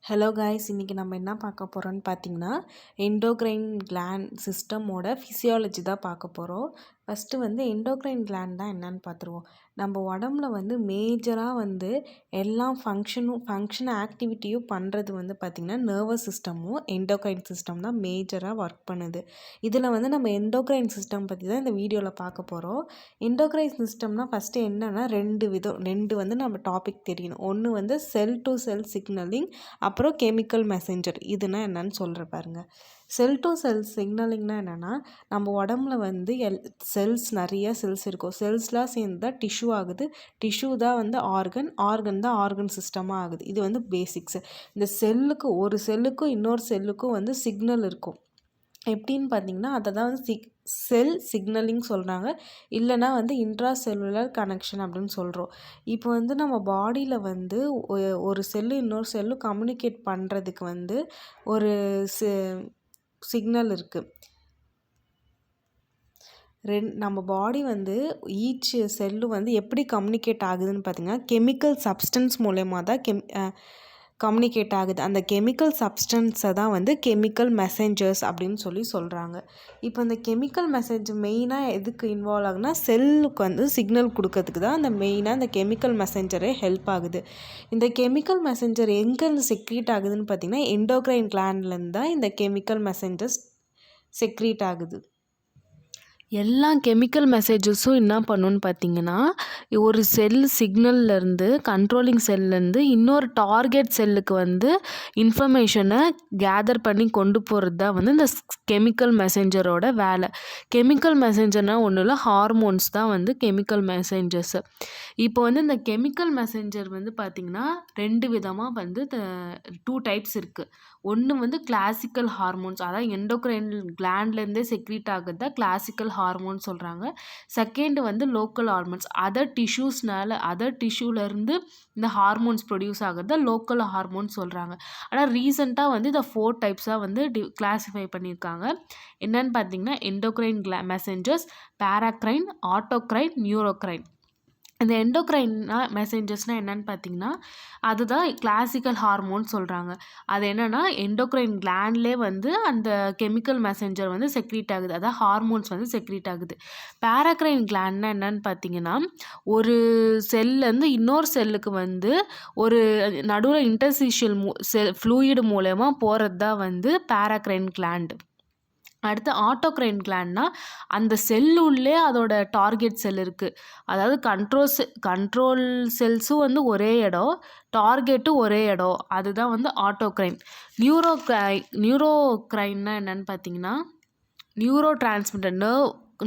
Hello guys, இன்றைக்கி நம்ம என்ன பார்க்க போகிறோன்னு பார்த்தீங்கன்னா எண்டோக்ரைன் கிளாண்ட் சிஸ்டமோட ஃபிசியாலஜி தான் பார்க்க போகிறோம். ஃபஸ்ட்டு எண்டோக்ரைன் கிளாண்ட் தான் என்னன்னு பார்த்துருவோம். நம்ம உடம்புல மேஜராக எல்லா ஃபங்க்ஷன் ஆக்டிவிட்டியும் பண்ணுறது பார்த்திங்கன்னா நர்வஸ் சிஸ்டமும் எண்டோக்ரைன் சிஸ்டம் தான் மேஜராக ஒர்க் பண்ணுது. இதில் நம்ம எண்டோக்ரைன் சிஸ்டம் பற்றி தான் இந்த வீடியோவில் பார்க்க போகிறோம். எண்டோக்ரைன் சிஸ்டம்னால் ஃபஸ்ட்டு என்னென்னா ரெண்டு நம்ம டாபிக் தெரியணும். ஒன்று செல் டு செல் சிக்னலிங், அப்புறம் கெமிக்கல் மெசேஞ்சர். இதுனா என்னன்னு சொல்கிற பாருங்க. செல் டு செல் சிக்னலிங்னா என்னென்னா, நம்ம உடம்புல செல்ஸ் நிறைய செல்ஸ் இருக்கும். செல்ஸ்லாம் சேர்ந்து தான் டிஷ்யூ ஆகுது. டிஷ்யூ தான் ஆர்கன் தான் ஆர்கன் சிஸ்டமாக ஆகுது. இது பேசிக்ஸு. இந்த ஒரு செல்லுக்கும் இன்னொரு செல்லுக்கும் சிக்னல் இருக்கும். எப்படின்னு பார்த்தீங்கன்னா அதை தான் செல் சிக்னலிங் சொல்கிறாங்க. இல்லைனா இன்ட்ரா செல்லுலர் கனெக்ஷன் அப்படின்னு சொல்கிறோம். இப்போ நம்ம பாடியில் ஒரு செல்லு இன்னொரு செல்லு கம்யூனிகேட் பண்ணுறதுக்கு ஒரு சிக்னல் இருக்குது. நம்ம பாடி ஈச் செல்லு எப்படி கம்யூனிகேட் ஆகுதுன்னு பார்த்தீங்கன்னா கெமிக்கல் சப்ஸ்டன்ஸ் மூலயமா தான் கம்யூனிகேட் ஆகுது. அந்த கெமிக்கல் சப்ஸ்டன்ஸை தான் கெமிக்கல் மெசேஞ்சர்ஸ் அப்படின்னு சொல்கிறாங்க. இப்போ அந்த கெமிக்கல் மெசேஞ்சர் மெயினாக எதுக்கு இன்வால்வ் ஆகுதுன்னா செல்லுக்கு சிக்னல் கொடுக்கறதுக்கு தான் அந்த கெமிக்கல் மெசேஞ்சரே ஹெல்ப் ஆகுது. இந்த கெமிக்கல் மெசேஞ்சர் எங்கேருந்து செக்ரீட் ஆகுதுன்னு பார்த்தீங்கன்னா எண்டோக்ரைன் கிளாண்ட்லேருந்து தான் இந்த கெமிக்கல் மெசேஞ்சர்ஸ் செக்ரீட் ஆகுது. எல்லா கெமிக்கல் மெசேஜஸும் என்ன பண்ணுன்னு பார்த்தீங்கன்னா, ஒரு செல் சிக்னல்லேருந்து கண்ட்ரோலிங் செல்லேருந்து இன்னொரு டார்கெட் செல்லுக்கு இன்ஃபர்மேஷனை கேதர் பண்ணி கொண்டு போகிறது தான் இந்த கெமிக்கல் மெசேஞ்சரோட வேலை. கெமிக்கல் மெசேஞ்சர்னால் ஒன்றும் இல்லை, ஹார்மோன்ஸ் தான் கெமிக்கல் மெசேஞ்சர்ஸு. இப்போ இந்த கெமிக்கல் மெசேஞ்சர் பார்த்திங்கன்னா 2 விதமாக 2 டைப்ஸ் இருக்குது. ஒன்று கிளாசிக்கல் ஹார்மோன்ஸ், அதாவது எண்டோக்ரைன் கிளாண்ட்லேருந்தே செக்ரீட் ஆகுது தான் கிளாசிக்கல் ஹார்மோன் சொல்கிறாங்க. செகண்ட் லோக்கல் ஹார்மோன்ஸ், அதர் டிஷ்யூலேருந்து இந்த ஹார்மோன்ஸ் ப்ரொடியூஸ் ஆகுது லோக்கல் ஹார்மோன் சொல்கிறாங்க. ஆனால் ரீசெண்டாக இதை 4 டைப்ஸாக கிளாஸிஃபை பண்ணியிருக்காங்க. என்னன்னு பார்த்தீங்கன்னா எண்டோக்ரைன் மெசேஞ்சர்ஸ், பேராக்ரைன், ஆட்டோக்ரைன், நியூரோக்ரைன். இந்த எண்டோக்ரைன் மெசேஞ்சர்ஸ்னால் என்னென்னு பார்த்தீங்கன்னா அதுதான் கிளாசிக்கல் ஹார்மோன் சொல்கிறாங்க. அது என்னென்னா எண்டோக்ரைன் கிளாண்ட்லேயே அந்த கெமிக்கல் மெசேஞ்சர் செக்ரீட் ஆகுது, அதாவது ஹார்மோன்ஸ் செக்ரீட் ஆகுது. பேராக்ரைன் கிளாண்ட்னா என்னென்னு பார்த்தீங்கன்னா ஒரு செல்லேருந்து இன்னொரு செல்லுக்கு ஒரு நடுவில் இன்டர்ஸ்டிஷியல் ஃப்ளூயிடு மூலமா போகிறது தான் பேராக்ரைன் கிளாண்ட். அடுத்து ஆட்டோக்ரைன் கிளாண்ட்னா அந்த செல்லுள்ளே அதோட டார்கெட் செல் இருக்குது. அதாவது கண்ட்ரோல் செல்ஸும் ஒரே இடம், டார்கெட்டும் ஒரே இடம். அதுதான் ஆட்டோக்ரைன். நியூரோக்ரைன்னா என்னென்னு பார்த்தீங்கன்னா நியூரோ டிரான்ஸ்மிட்டர்,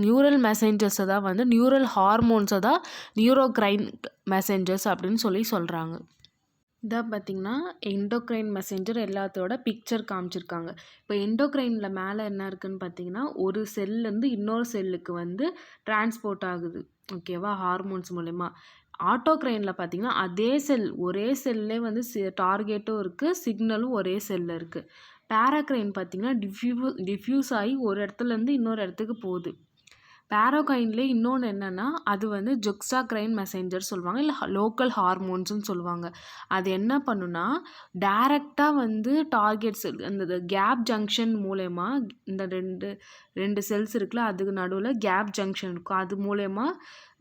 நியூரல் மெசேஞ்சர்ஸை தான் நியூரல் ஹார்மோன்ஸை தான் நியூரோக்ரைன் மெசேஞ்சர்ஸ் அப்படின்னு சொல்கிறாங்க. இதான் பார்த்திங்கன்னா எண்டோக்ரைன் மெசேஞ்சர் எல்லாத்தோட பிக்சர் காமிச்சிருக்காங்க. இப்போ எண்டோக்ரைனில் மேலே என்ன இருக்குதுன்னு பார்த்தீங்கன்னா ஒரு செல்லேருந்து இன்னொரு செல்லுக்கு டிரான்ஸ்போர்ட் ஆகுது, ஓகேவா, ஹார்மோன்ஸ் மூலமா. ஆட்டோக்ரைனில் பார்த்திங்கன்னா அதே ஒரே செல்லே டார்கெட்டும் இருக்குது, சிக்னலும் ஒரே செல்லில் இருக்குது. பேராக்ரைன் பார்த்திங்கன்னா டிஃப்யூஸ் ஆகி ஒரு இடத்துலேருந்து இன்னொரு இடத்துக்கு போகுது. பேராக்ரைன்லேயே இன்னொன்று என்னென்னா அது ஜொக்ஸாக்ரைன் மெசேஞ்சர் சொல்லுவாங்க, இல்லை லோக்கல் ஹார்மோன்ஸ்னு சொல்லுவாங்க. அது என்ன பண்ணுன்னா டைரெக்டாக டார்கெட் செல் அந்த கேப் ஜங்ஷன் மூலயமா இந்த ரெண்டு செல்ஸ் இருக்குல்ல, அதுக்கு நடுவில் கேப் ஜங்ஷன் இருக்கும், அது மூலயமா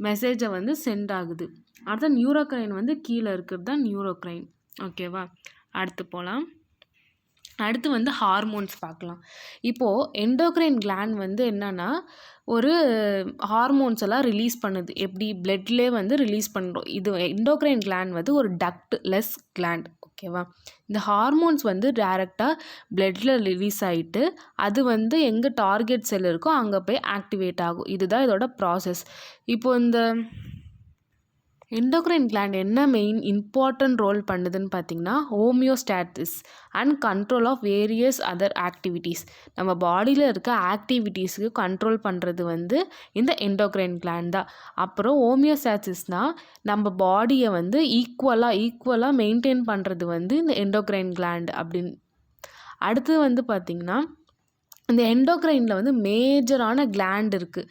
மெசேஜை சென்ட் ஆகுது. அடுத்த நியூரோக்ரைன் கீழே இருக்கிறது தான் நியூரோக்ரைன், ஓகேவா. அடுத்து போகலாம். அடுத்து ஹார்மோன்ஸ் பார்க்கலாம். இப்போது எண்டோக்ரைன் கிளாண்ட் என்னென்னா ஒரு ஹார்மோன்ஸ் எல்லாம் ரிலீஸ் பண்ணுது. எப்படி பிளட்லேயே ரிலீஸ் பண்ணுறோம். இது எண்டோக்ரைன் கிளாண்ட் ஒரு டக்ட்லெஸ் கிளாண்ட், ஓகேவா. இந்த ஹார்மோன்ஸ் டைரெக்டாக பிளட்டில் ரிலீஸ் ஆகிட்டு அது எங்கே டார்கெட் செல் இருக்கோ அங்கே போய் ஆக்டிவேட் ஆகும். இதுதான் இதோட ப்ராசஸ். இப்போது இந்த எண்டோக்ரைன் கிளாண்ட் என்ன மெயின் இம்பார்ட்டன்ட் ரோல் பண்ணுதுன்னு பார்த்தீங்கன்னா homeostasis and control of various other activities. நம்ம பாடியில் இருக்க ஆக்டிவிட்டீஸுக்கு கண்ட்ரோல் பண்ணுறது இந்த எண்டோக்ரைன் கிளாண்ட் தான். அப்புறம் ஹோமியோஸ்டாசிஸ்னால் நம்ம பாடியை ஈக்குவலாக மெயின்டைன் பண்ணுறது இந்த எண்டோக்ரைன் கிளாண்ட் அப்படின்னு. அடுத்து பார்த்திங்கன்னா இந்த எண்டோக்ரைனில் மேஜரான கிளாண்ட் இருக்குது.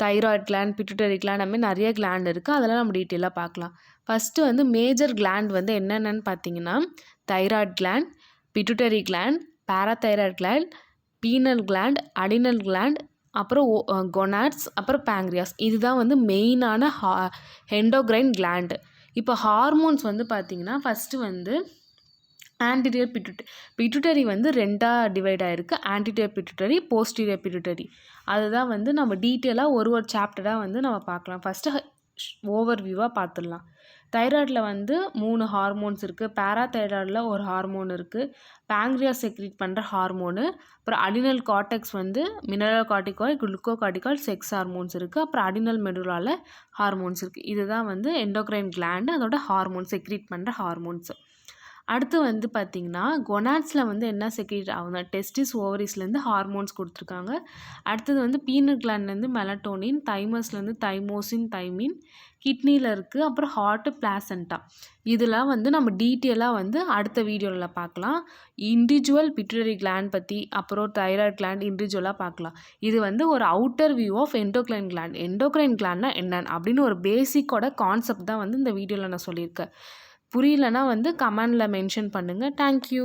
தைராய்ட் கிளாண்ட், பிட்யூட்டரி கிளாண்ட், அந்த மாதிரி நிறைய கிளாண்ட் இருக்குது. அதெல்லாம் நம்ம டீட்டெயிலாக பார்க்கலாம். ஃபஸ்ட்டு வந்து மேஜர் கிளாண்ட் வந்து என்னென்னு பார்த்தீங்கன்னா thyroid gland, pituitary gland, parathyroid gland, penal gland, adrenal gland, அப்புறம் கொனாட்ஸ், அப்புறம் பேங்க்ரியாஸ். இதுதான் வந்து மெயினான எண்டோக்ரைன் கிளாண்டு. இப்போ ஹார்மோன்ஸ் வந்து பார்த்திங்கன்னா ஃபஸ்ட்டு வந்து ஆன்டீரியர் பிட்யூட்டரி வந்து 2ஆக டிவைட் ஆகிருக்கு. Anterior pituitary, posterior pituitary. அதுதான் வந்து நம்ம டீட்டெயிலாக ஒரு சாப்டராக வந்து நம்ம பார்க்கலாம். ஃபஸ்ட்டு ஓவர்வியூவாக பார்த்துடலாம். தைராய்டில் வந்து 3 ஹார்மோன்ஸ் இருக்குது. பாராதைராய்டில் ஒரு ஹார்மோன் இருக்குது. பேங்க்ரியாஸ் செக்ரீட் பண்ணுற ஹார்மோனு. அப்புறம் அடினல் கார்டெக்ஸ் வந்து மினரல் கார்டிகால், குளுக்கோகார்டிகால், செக்ஸ் ஹார்மோன்ஸ் இருக்குது. அப்புறம் அடினல் மெடுலாவில் ஹார்மோன்ஸ் இருக்குது. இதுதான் வந்து எண்டோக்ரைன் கிளாண்டு, அதோட ஹார்மோன் செக்ரீட் பண்ணுற ஹார்மோன்ஸு. அடுத்து வந்து பார்த்திங்கன்னா கொனாட்ஸில் வந்து என்ன செக்ரீட் ஆகுதுன்னா டெஸ்டிஸ், ஓவரிஸ்லேருந்து ஹார்மோன்ஸ் கொடுத்துருக்காங்க. அடுத்தது வந்து பீனல் கிளாண்ட்லேருந்து மெலட்டோனின், தைமஸ்லேருந்து தைமோசின், தைமின், கிட்னியில் இருக்குது. அப்புறம் ஹார்ட்டு, பிளாசென்டா. இதெல்லாம் வந்து நம்ம டீட்டெயிலாக வந்து அடுத்த வீடியோவில் பார்க்கலாம். இண்டிவிஜுவல் பிட்யூட்டரி கிளாண்ட் பற்றி, அப்புறம் தைராய்ட் கிளாண்ட் இண்டிவிஜுவலாக பார்க்கலாம். இது வந்து ஒரு outer view of endocrine gland. Endocrine கிளாண்ட்னா என்னன்னு அப்படின்னு ஒரு பேசிக்கோட கான்செப்ட் தான் வந்து இந்த வீடியோவில் நான் சொல்லியிருக்கேன். புரியலனா வந்து கமெண்டில் மென்ஷன் பண்ணுங்கள். தேங்க்யூ.